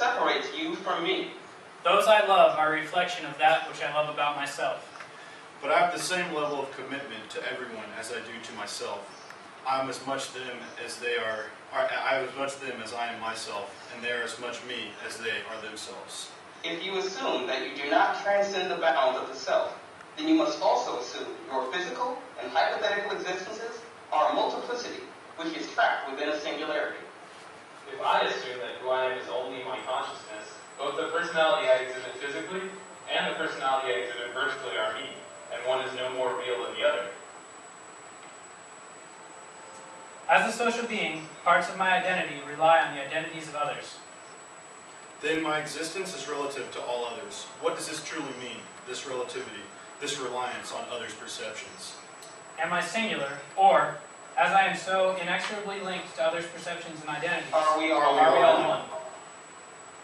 separates you from me? Those I love are a reflection of that which I love about myself. But I have the same level of commitment to everyone as I do to myself. I am as much them as they are. I am as much them as I am myself, and they are as much me as they are themselves. If you assume that you do not transcend the bounds of the self, then you must also assume your physical and hypothetical existences are a multiplicity, which is trapped within a singularity. If I assume that who I am is only my consciousness, both the personality I exhibit physically and the personality I exhibit virtually are me, and one is no more real than the other. As a social being, parts of my identity rely on the identities of others. Then my existence is relative to all others. What does this truly mean, this relativity, this reliance on others' perceptions? Am I singular, or, as I am so inexorably linked to others' perceptions and identities, Are we all one?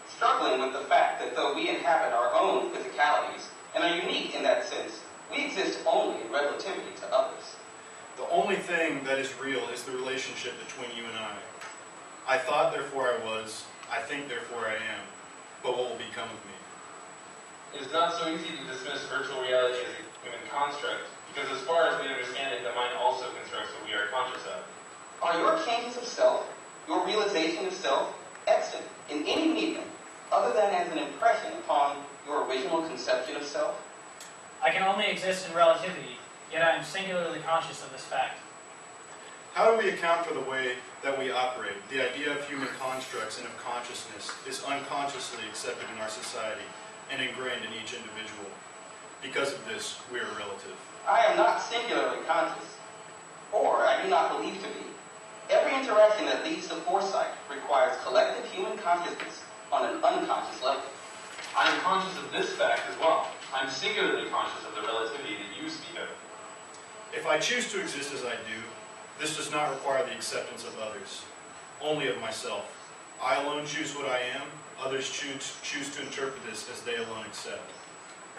Struggling with the fact that though we inhabit our own physicalities and are unique in that sense, we exist only in relativity to others. The only thing that is real is the relationship between you and I. I thought, therefore I was. I think, therefore I am. But what will become of me? It is not so easy to dismiss virtual reality as a human construct, because as far as we understand it, the mind also constructs what we are conscious of. Are your changes of self, your realization of self, extant in any medium other than as an impression upon your original conception of self? I can only exist in relativity, yet I am singularly conscious of this fact. How do we account for the way that we operate? The idea of human constructs and of consciousness is unconsciously accepted in our society and ingrained in each individual. Because of this, we are relative. I am not singularly conscious, or I do not believe to be. Every interaction that leads to foresight requires collective human consciousness on an unconscious level. I am conscious of this fact as well. I am singularly conscious of the relativity that you speak of. If I choose to exist as I do, this does not require the acceptance of others, only of myself. I alone choose what I am. Others choose to interpret this as they alone accept.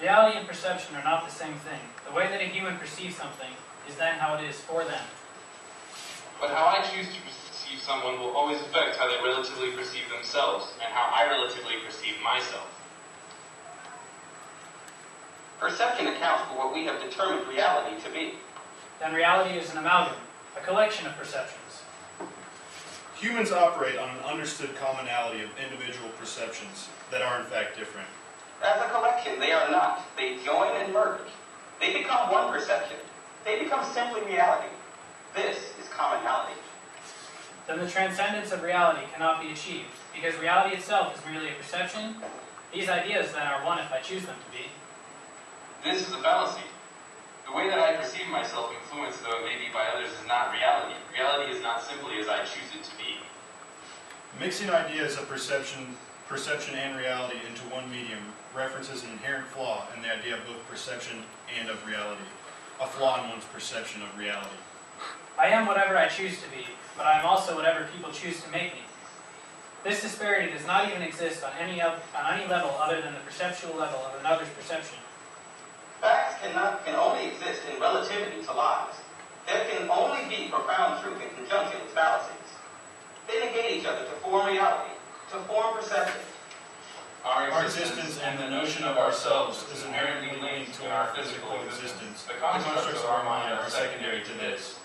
Reality and perception are not the same thing. The way that a human perceives something is then how it is for them. But how I choose to perceive someone will always affect how they relatively perceive themselves, and how I relatively perceive myself. Perception accounts for what we have determined reality to be. Then reality is an amalgam, a collection of perceptions. Humans operate on an understood commonality of individual perceptions that are in fact different. As a collection, they are not. They join and merge. They become one perception. They become simply reality. This is commonality. Then the transcendence of reality cannot be achieved, because reality itself is merely a perception. These ideas then are one if I choose them to be. This is a fallacy. The way that I perceive myself, influenced though it may be by others, is not reality. Reality is not simply as I choose it to be. Mixing ideas of perception and reality into one medium references an inherent flaw in the idea of both perception and of reality, a flaw in one's perception of reality. I am whatever I choose to be, but I am also whatever people choose to make me. This disparity does not even exist on any level other than the perceptual level of another's perception. Facts can only exist in relativity to lies. There can only be profound truth in conjunction with fallacies. They negate each other to form reality, to form perception. Our existence and the notion of ourselves is inherently linked to our physical existence. The constructs of our mind are secondary to this.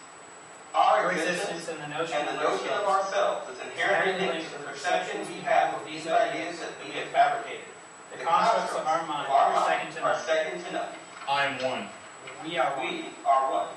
Our existence and the notion of ourselves is inherently linked to the perception we have of these ideas that we have fabricated. The constructs of our mind are second to none. Second to none. I am one. We are one. We are one.